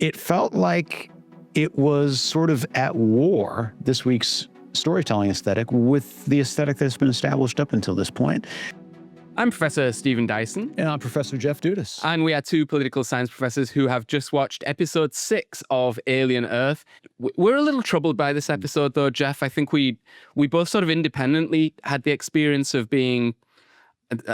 it felt like it was sort of at war, this week's storytelling aesthetic, with the aesthetic that's been established up until this point. I'm Professor Stephen Dyson. And I'm Professor Jeff Dudas. And we are two political science professors who have just watched episode 6 of Alien Earth. We're a little troubled by this episode, though, Jeff. I think we both sort of independently had the experience of being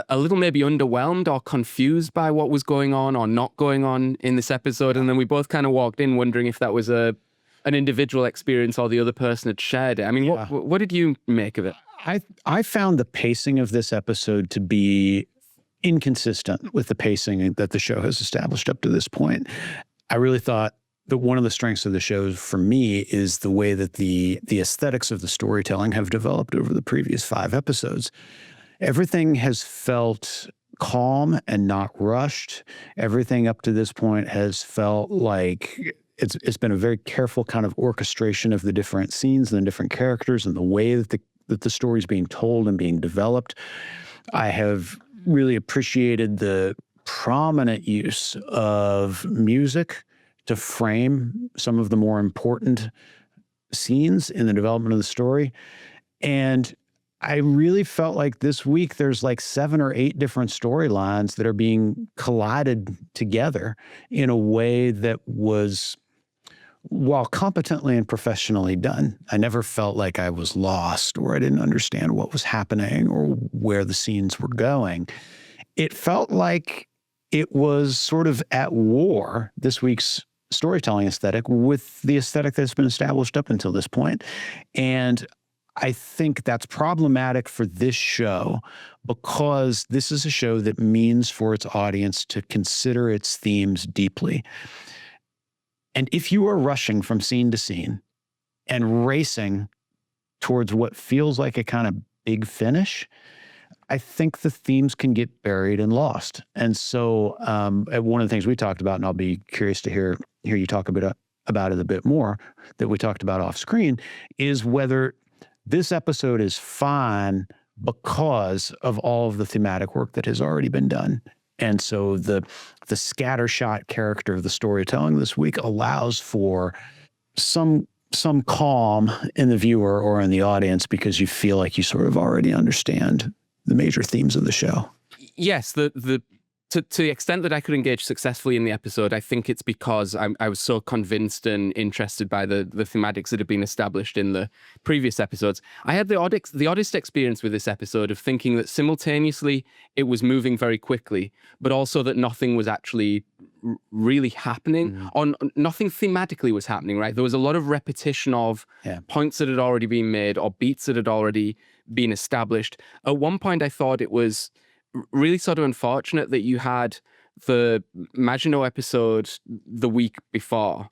a little maybe underwhelmed or confused by what was going on or not going on in this episode. And then we both kind of walked in wondering if that was an individual experience or the other person had shared it. I mean, what did you make of it? I found the pacing of this episode to be inconsistent with the pacing that the show has established up to this point. I really thought that one of the strengths of the show for me is the way that the aesthetics of the storytelling have developed over the previous 5 episodes. Everything has felt calm and not rushed. Everything up to this point has felt like it's been a very careful kind of orchestration of the different scenes and the different characters and the way that the story is being told and being developed. I have really appreciated the prominent use of music to frame some of the more important scenes in the development of the story. And I really felt like this week there's like 7 or 8 different storylines that are being collided together in a way that was, while competently and professionally done, I never felt like I was lost or I didn't understand what was happening or where the scenes were going. It felt like it was sort of at war, this week's storytelling aesthetic, with the aesthetic that's been established up until this point. And I think that's problematic for this show because this is a show that means for its audience to consider its themes deeply. And if you are rushing from scene to scene and racing towards what feels like a kind of big finish, I think the themes can get buried and lost. And so one of the things we talked about, and I'll be curious to hear you talk about it a bit more, that we talked about off screen, is whether this episode is fine because of all of the thematic work that has already been done. And so the scattershot character of the storytelling this week allows for some calm in the viewer or in the audience because you feel like you sort of already understand the major themes of the show. Yes, to the extent that I could engage successfully in the episode, I think it's because I was so convinced and interested by the thematics that had been established in the previous episodes. I had the oddest experience with this episode of thinking that simultaneously it was moving very quickly, but also that nothing was actually really happening, or nothing thematically was happening, right? There was a lot of repetition of points that had already been made or beats that had already been established. At one point, I thought it was really sort of unfortunate that you had the Maginot episode the week before.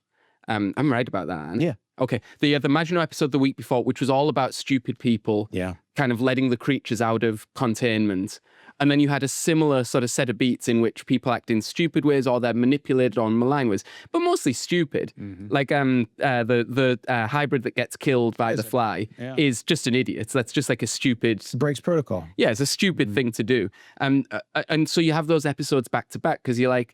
I'm right about that, Anne? Yeah. Okay. The Maginot episode the week before, which was all about stupid people kind of letting the creatures out of containment. And then you had a similar sort of set of beats in which people act in stupid ways or they're manipulated or malign ways, but mostly stupid. Like the hybrid that gets killed by the fly is just an idiot. So that's just like a stupid... breaks protocol. Yeah, it's a stupid thing to do. And so you have those episodes back to back because you're like,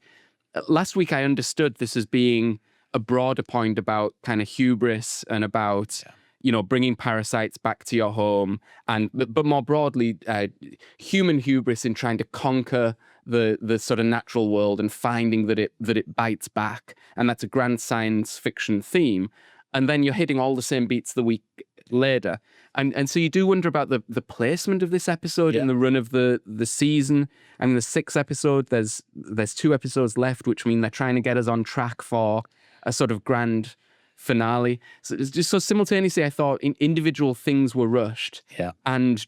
last week I understood this as being a broader point about kind of hubris and about... bringing parasites back to your home, but more broadly, human hubris in trying to conquer the sort of natural world and finding that it bites back, and that's a grand science fiction theme. And then you're hitting all the same beats the week later, and so you do wonder about the placement of this episode in the run of the season. And in the 6th episode, there's 2 episodes left, which mean they're trying to get us on track for a sort of grand finale. So it's just so simultaneously I thought individual things were rushed and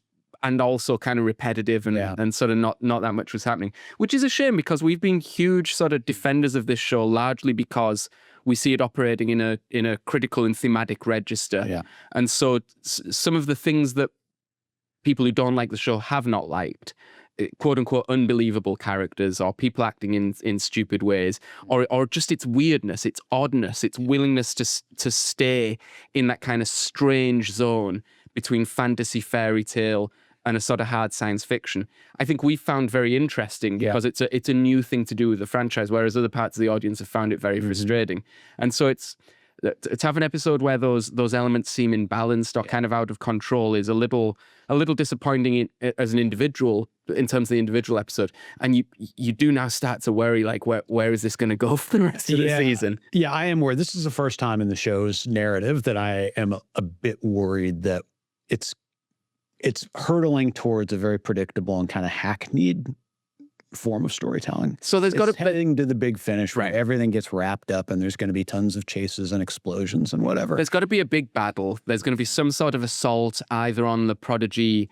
also kind of repetitive and sort of not that much was happening, which is a shame because we've been huge sort of defenders of this show largely because we see it operating in a critical and thematic register. And so some of the things that people who don't like the show have not liked, quote unquote unbelievable characters or people acting in stupid ways, or just its weirdness, its oddness, its willingness to stay in that kind of strange zone between fantasy, fairy tale and a sort of hard science fiction, I think we found very interesting because it's a new thing to do with the franchise, whereas other parts of the audience have found it very frustrating. And so it's to have an episode where those elements seem imbalanced or kind of out of control is a little disappointing as an individual in terms of the individual episode. And you do now start to worry, like, where is this going to go for the rest of the season? Yeah, I am worried. This is the first time in the show's narrative that I am a bit worried that it's hurtling towards a very predictable and kind of hackneyed form of storytelling. So there's got to heading to the big finish where right. everything gets wrapped up and there's going to be tons of chases and explosions and whatever. There's got to be a big battle. There's going to be some sort of assault either on the Prodigy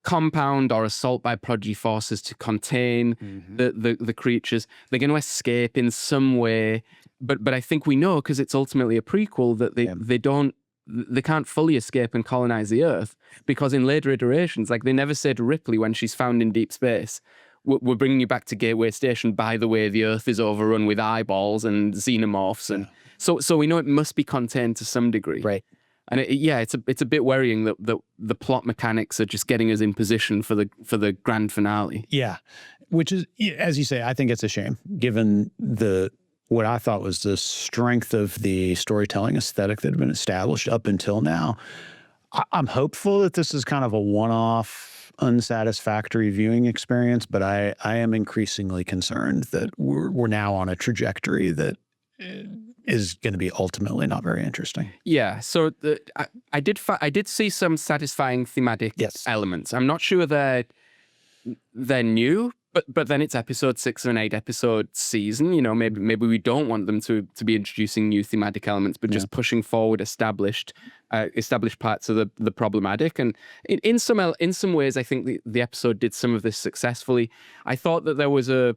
compound or assault by Prodigy forces to contain the creatures. They're going to escape in some way, but I think we know, because it's ultimately a prequel, that they can't fully escape and colonize the Earth, because in later iterations, like, they never say to Ripley when she's found in deep space, we're bringing you back to Gateway Station. By the way, the Earth is overrun with eyeballs and xenomorphs, and so we know it must be contained to some degree, right? And it's a bit worrying that the plot mechanics are just getting us in position for the grand finale. Yeah, which is, as you say, I think it's a shame given what I thought was the strength of the storytelling aesthetic that had been established up until now. I'm hopeful that this is kind of a one-off, unsatisfactory viewing experience, but I am increasingly concerned that we're now on a trajectory that is going to be ultimately not very interesting. Yeah, so I did see some satisfying thematic elements. I'm not sure they're new, but then it's episode 6 of an 8-episode season. You know, maybe we don't want them to be introducing new thematic elements, but just pushing forward established parts of the problematic. And in some ways, I think the episode did some of this successfully. I thought that there was a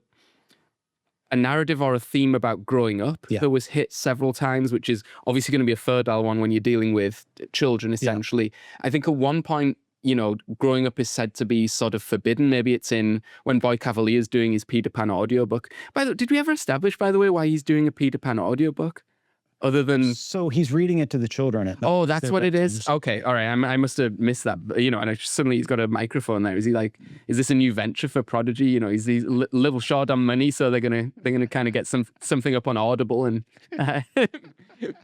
narrative or a theme about growing up that was hit several times, which is obviously going to be a fertile one when you're dealing with children, essentially. I think at one point, you know, growing up is said to be sort of forbidden. Maybe it's in when Boy Cavalier is doing his Peter Pan audiobook. Did we ever establish, by the way, why he's doing a Peter Pan audiobook? Other than... So he's reading it to the children. Oh, that's what it is? Okay, all right. I must have missed that. You know, and suddenly he's got a microphone there. Is he like, is this a new venture for Prodigy? You know, he's a little short on money, so they're gonna kind of get something up on Audible, and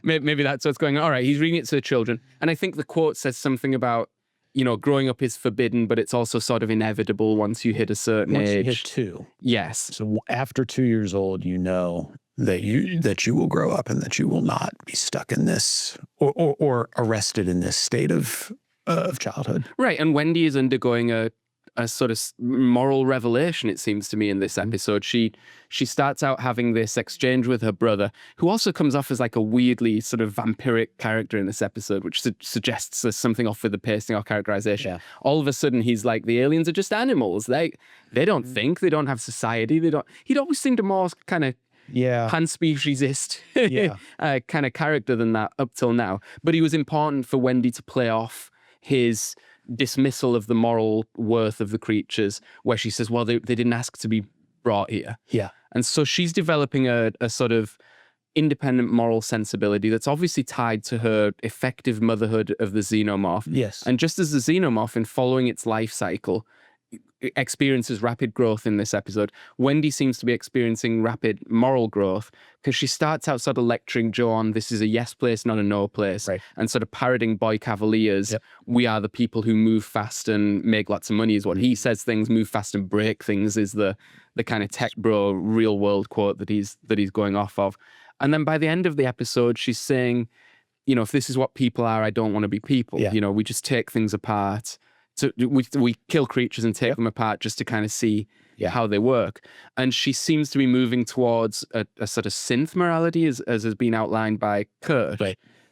maybe that's what's going on. All right, he's reading it to the children. And I think the quote says something about, you know, growing up is forbidden, but it's also sort of inevitable once you hit a certain age. Once you hit 2. Yes. So after 2 years old, you know that you will grow up and that you will not be stuck in this or arrested in this state of childhood. Right. And Wendy is undergoing a sort of moral revelation, it seems to me, in this episode. She starts out having this exchange with her brother, who also comes off as like a weirdly sort of vampiric character in this episode, which suggests there's something off with the pacing or characterization. Yeah. All of a sudden, he's like, the aliens are just animals. They don't think, they don't have society. He'd always seemed a more kind of pan-speciesist kind of character than that up till now. But he was important for Wendy to play off his dismissal of the moral worth of the creatures, where she says, well, they didn't ask to be brought here. Yeah. And so she's developing a sort of independent moral sensibility that's obviously tied to her effective motherhood of the xenomorph. Yes. And just as the xenomorph, in following its life cycle, experiences rapid growth in this episode, Wendy seems to be experiencing rapid moral growth, because she starts out sort of lecturing Joe on this is a yes place, not a no place, and sort of parroting Boy Cavalier's we are the people who move fast and make lots of money is what he says. Things move fast and break things is the kind of tech bro real world quote that he's going off of. And then by the end of the episode, she's saying, you know, if this is what people are, I don't want to be people. You know, we just take things apart. So we kill creatures and take them apart just to kind of see how they work. And she seems to be moving towards a sort of synth morality, as has been outlined by Kurt,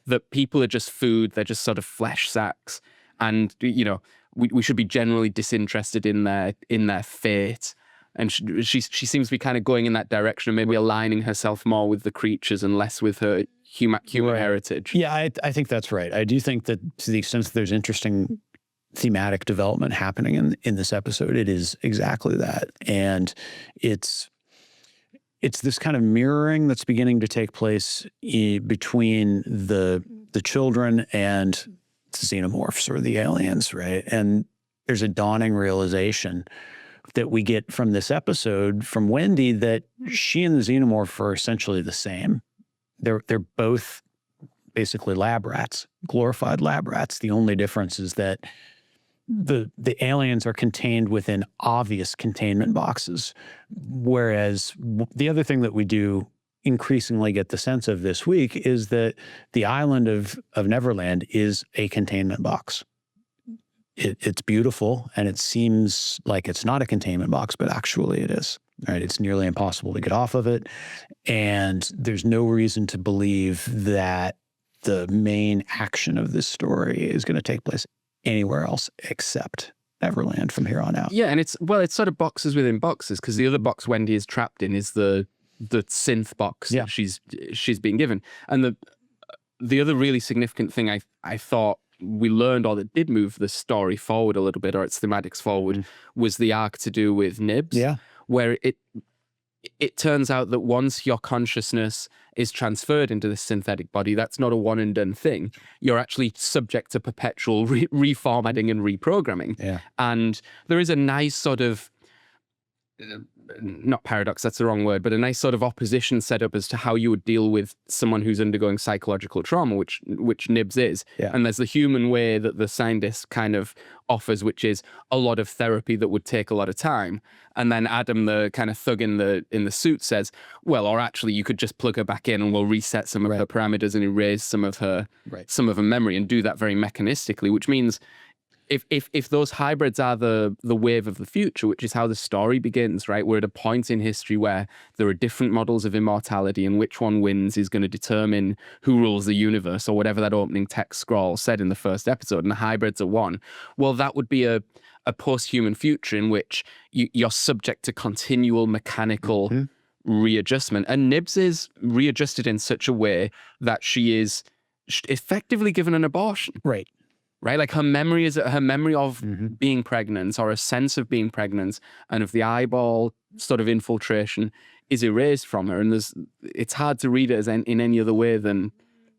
that people are just food, they're just sort of flesh sacks. And, you know, we should be generally disinterested in their fate. And she seems to be kind of going in that direction, maybe aligning herself more with the creatures and less with her human heritage. Yeah, I think that's right. I do think that to the extent that there's interesting thematic development happening in this episode, it is exactly that. And it's this kind of mirroring that's beginning to take place between the children and the xenomorphs or the aliens, right? And there's a dawning realization that we get from this episode from Wendy that she and the xenomorph are essentially the same. They're both basically lab rats, glorified lab rats. The only difference is that the aliens are contained within obvious containment boxes, whereas the other thing that we do increasingly get the sense of this week is that the island of Neverland is a containment box. It's beautiful, and it seems like it's not a containment box, but actually it is. Right? It's nearly impossible to get off of it, and there's no reason to believe that the main action of this story is going to take place anywhere else except Neverland from here on out. Yeah, and it's sort of boxes within boxes, because the other box Wendy is trapped in is the synth box that she's being given. And the other really significant thing I thought we learned, or that did move the story forward a little bit, or its thematics forward, was the arc to do with Nibs. Yeah. Where it turns out that once your consciousness is transferred into this synthetic body, that's not a one and done thing. You're actually subject to perpetual reformatting and reprogramming. Yeah. And there is a nice sort of, not paradox, that's the wrong word, but a nice sort of opposition set up as to how you would deal with someone who's undergoing psychological trauma, which Nibs is. Yeah. And there's the human way that the scientist kind of offers, which is a lot of therapy that would take a lot of time. And then Adam, the kind of thug in the suit, says, well, or actually you could just plug her back in and we'll reset some of her parameters and erase some of her memory, and do that very mechanistically, which means if those hybrids are the wave of the future, which is how the story begins, right? We're at a point in history where there are different models of immortality, and which one wins is going to determine who rules the universe, or whatever that opening text scroll said in the first episode, and the hybrids are one. Well, that would be a post-human future in which you're subject to continual mechanical readjustment. And Nibs is readjusted in such a way that she is effectively given an abortion. Right. Like her memory of being pregnant, or a sense of being pregnant, and of the eyeball sort of infiltration, is erased from her. And it's hard to read it as in any other way than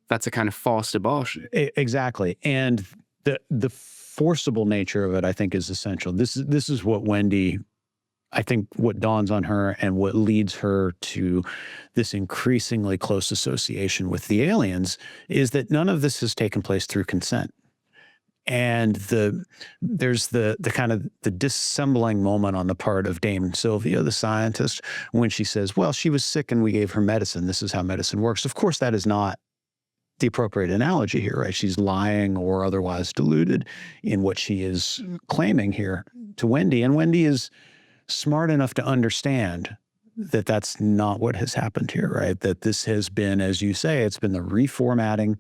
that's a kind of forced abortion. Exactly. And the forcible nature of it, I think, is essential. This is what Wendy, I think, what dawns on her and what leads her to this increasingly close association with the aliens, is that none of this has taken place through consent. And there's the kind of the disassembling moment on the part of Dame Sylvia, the scientist, when she says, well, she was sick and we gave her medicine. This is how medicine works. Of course, that is not the appropriate analogy here, right? She's lying or otherwise deluded in what she is claiming here to Wendy. And Wendy is smart enough to understand that that's not what has happened here, right? That this has been, as you say, it's been the reformatting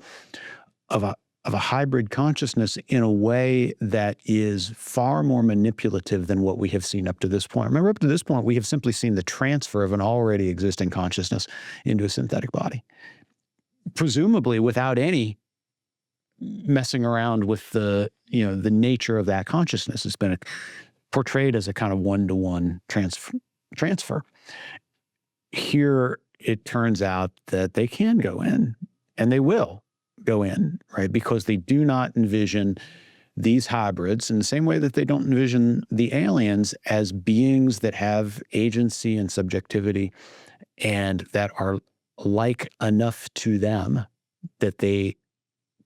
of a hybrid consciousness in a way that is far more manipulative than what we have seen up to this point. Remember, up to this point, we have simply seen the transfer of an already existing consciousness into a synthetic body, presumably without any messing around with the nature of that consciousness. It's been portrayed as a kind of one-to-one transfer. Here, it turns out that they can go in, and they will go in, right? Because they do not envision these hybrids in the same way that they don't envision the aliens as beings that have agency and subjectivity, and that are like enough to them that they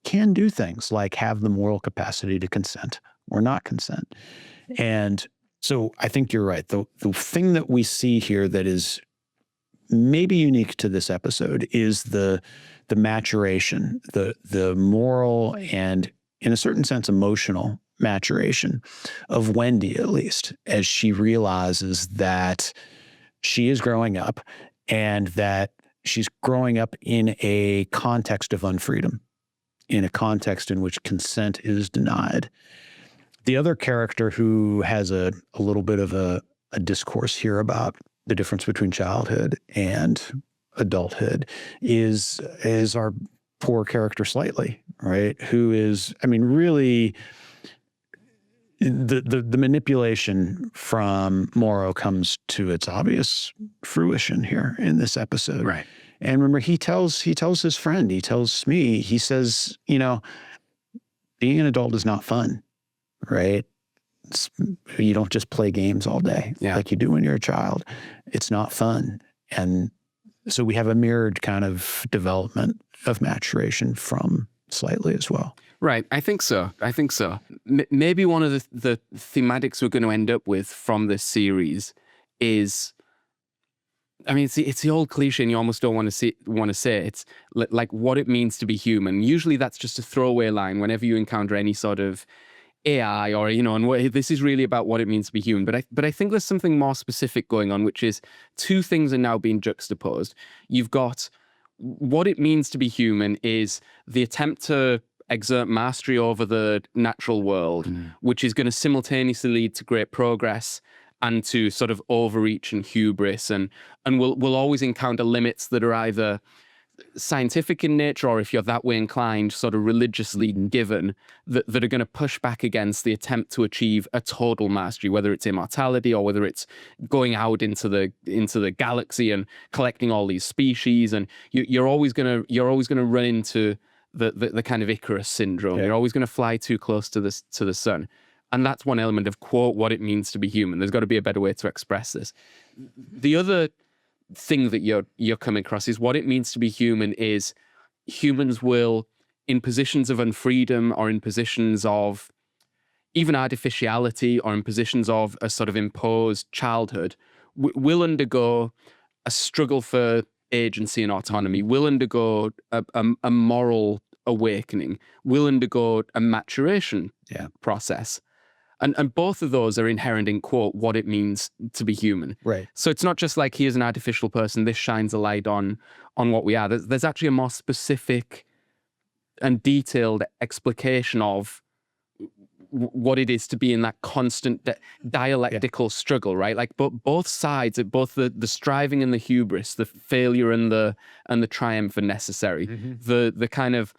can do things like have the moral capacity to consent or not consent. And so I think you're right. The thing that we see here that is maybe unique to this episode is the maturation, the moral and, in a certain sense, emotional maturation of Wendy, at least, as she realizes that she is growing up, and that she's growing up in a context of unfreedom, in a context in which consent is denied. The other character who has a little bit of a discourse here about the difference between childhood and adulthood is our poor character Slightly, right? Who is, I mean, really, the manipulation from Morrow comes to its obvious fruition here in this episode. Right. And remember, he tells his friend, he tells Smee, he says, being an adult is not fun, right? You don't just play games all day like you do when you're a child. It's not fun. And so we have a mirrored kind of development of maturation from Slightly as well. Right. I think so. Maybe one of the thematics we're going to end up with from this series is, I mean, it's the old cliche, and you almost don't want to say it's like what it means to be human. Usually that's just a throwaway line whenever you encounter any sort of AI or, and this is really about what it means to be human. But I think there's something more specific going on, which is two things are now being juxtaposed. You've got what it means to be human is the attempt to exert mastery over the natural world, which is going to simultaneously lead to great progress and to sort of overreach and hubris, and we'll always encounter limits that are either scientific in nature, or if you're that way inclined, sort of religiously given, that are going to push back against the attempt to achieve a total mastery, whether it's immortality or whether it's going out into the galaxy and collecting all these species. And you're always going to run into the kind of Icarus syndrome. You're always going to fly too close to the sun. And that's one element of, quote, what it means to be human. There's got to be a better way to express this. The other thing that you're coming across is what it means to be human is humans will, in positions of unfreedom or in positions of even artificiality or in positions of a sort of imposed childhood, will undergo a struggle for agency and autonomy, will undergo a moral awakening, will undergo a maturation process. And both of those are inherent in, quote, what it means to be human. Right. So it's not just like, here's an artificial person, this shines a light on what we are. There's actually a more specific and detailed explication of what it is to be in that constant dialectical struggle, right? Like both sides, both the striving and the hubris, the failure and the triumph are necessary. The kind of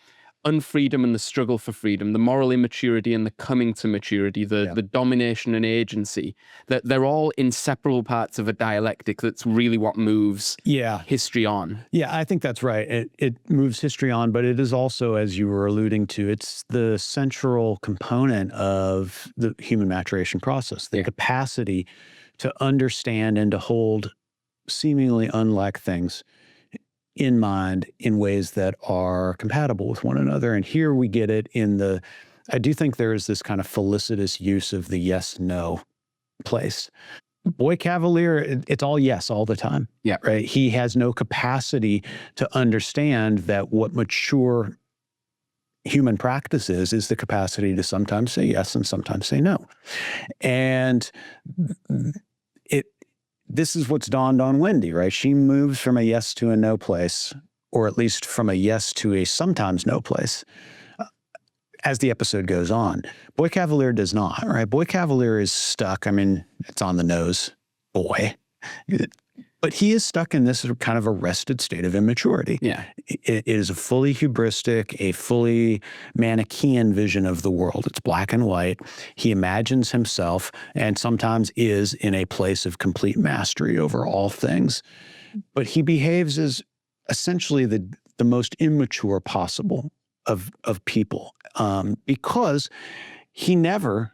unfreedom and the struggle for freedom, the moral immaturity and the coming to maturity, the domination and agency, that they're all inseparable parts of a dialectic that's really what moves history on. Yeah, I think that's right. It moves history on, but it is also, as you were alluding to, it's the central component of the human maturation process, the capacity to understand and to hold seemingly unlike things in mind in ways that are compatible with one another. And here we get it I do think there is this kind of felicitous use of the yes-no place. Boy Cavalere, it's all yes all the time. Yeah. Right. He has no capacity to understand that what mature human practice is the capacity to sometimes say yes and sometimes say no. And this is what's dawned on Wendy, right? She moves from a yes to a no place, or at least from a yes to a sometimes no place, as the episode goes on. Boy Cavalere does not, right? Boy Cavalere is stuck. I mean, it's on the nose, boy. But he is stuck in this kind of arrested state of immaturity. Yeah. It is a fully hubristic, a fully Manichaean vision of the world. It's black and white. He imagines himself and sometimes is in a place of complete mastery over all things. But he behaves as essentially the most immature possible of people because he never,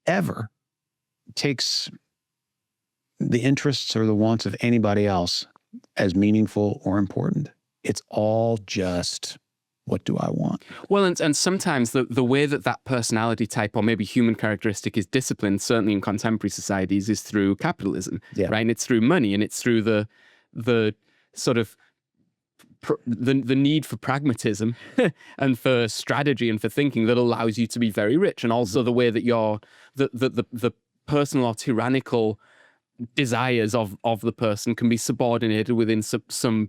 ever takes the interests or the wants of anybody else as meaningful or important. It's all just, what do I want? Well, and sometimes the way that personality type or maybe human characteristic is disciplined, certainly in contemporary societies, is through capitalism, right? And it's through money, and it's through the sort of the need for pragmatism and for strategy and for thinking that allows you to be very rich, and also the way that the personal or tyrannical desires of the person can be subordinated within some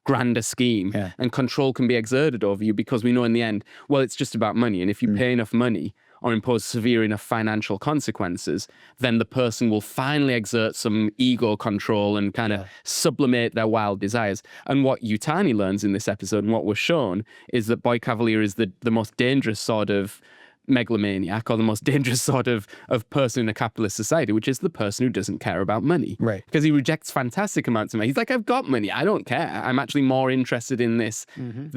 grander scheme, and control can be exerted over you, because we know in the end, well, it's just about money, and if you pay enough money or impose severe enough financial consequences, then the person will finally exert some ego control and kind of sublimate their wild desires. And what Yutani learns in this episode, and what was shown, is that Boy Cavalere is the most dangerous sort of megalomaniac or the most dangerous sort of person in a capitalist society, which is the person who doesn't care about money. Right. Because he rejects fantastic amounts of money. He's like, I've got money. I don't care. I'm actually more interested in this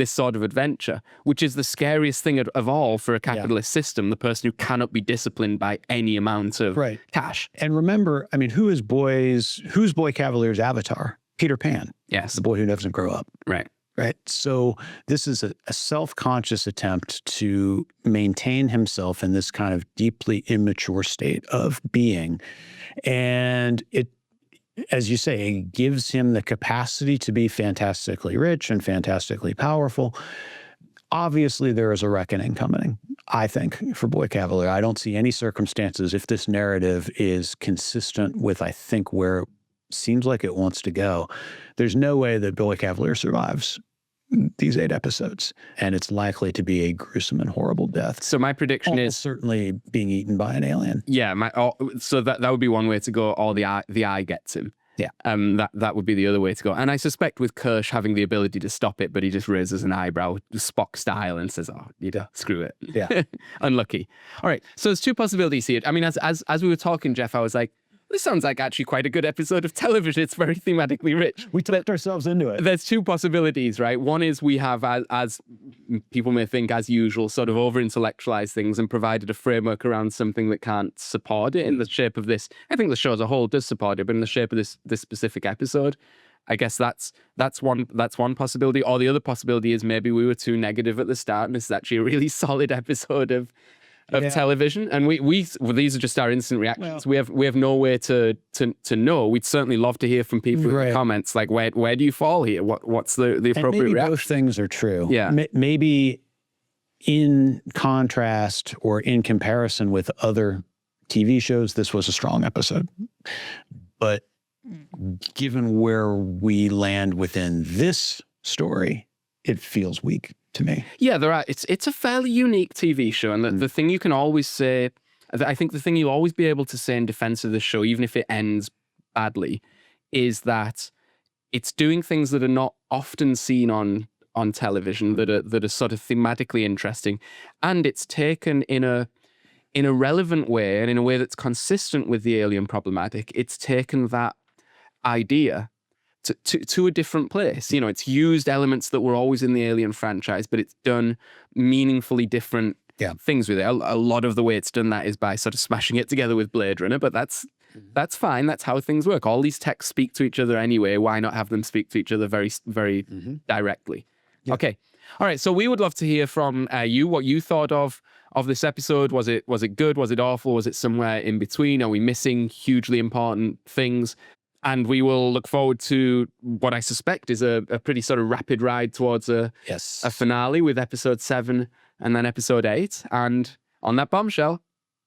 sort of adventure, which is the scariest thing of all for a capitalist system, the person who cannot be disciplined by any amount of cash. And remember, I mean, who's Boy Cavalere's avatar? Peter Pan. Yes. The boy who doesn't grow up. Right. Right. So this is a self-conscious attempt to maintain himself in this kind of deeply immature state of being. And it, as you say, it gives him the capacity to be fantastically rich and fantastically powerful. Obviously, there is a reckoning coming, I think, for Boy Cavalere. I don't see any circumstances, if this narrative is consistent with, I think, where it seems like it wants to go, there's no way that Boy Cavalere survives these 8 episodes, and it's likely to be a gruesome and horrible death. So my prediction is certainly being eaten by an alien. Yeah, so that would be one way to go. Or the eye gets him. Yeah, that would be the other way to go. And I suspect with Kirsch having the ability to stop it, but he just raises an eyebrow, Spock style, and says, "Oh, screw it." Yeah, unlucky. All right, so there's 2 possibilities here. I mean, as we were talking, Jeff, I was like, this sounds like actually quite a good episode of television. It's very thematically rich. We talked ourselves into it. There's 2 possibilities, right? One is we have, as people may think, as usual, sort of over-intellectualized things and provided a framework around something that can't support it in the shape of this. I think the show as a whole does support it, but in the shape of this specific episode, I guess that's one possibility. Or the other possibility is maybe we were too negative at the start, and this is actually a really solid episode of television, and these are just our instant reactions. Well, we have no way to know. We'd certainly love to hear from people in the comments, like where do you fall here? What's the appropriate maybe reaction? Both things are true. Yeah, maybe in contrast or in comparison with other TV shows, this was a strong episode, but given where we land within this story, it feels weak to me. Yeah, it's a fairly unique TV show, and the thing you can always say, I think the thing you'll always be able to say in defense of the show, even if it ends badly, is that it's doing things that are not often seen on television, that are sort of thematically interesting, and it's taken in a relevant way and in a way that's consistent with the alien problematic. It's taken that idea to a different place. It's used elements that were always in the Alien franchise, but it's done meaningfully different things with it. A lot of the way it's done that is by sort of smashing it together with Blade Runner, but that's fine. That's how things work. All these texts speak to each other anyway. Why not have them speak to each other very, very directly? Yeah. Okay. All right. So we would love to hear from you, what you thought of this episode. Was it good? Was it awful? Was it somewhere in between? Are we missing hugely important things? And we will look forward to what I suspect is a pretty sort of rapid ride towards a finale with episode 7 and then episode 8. And on that bombshell,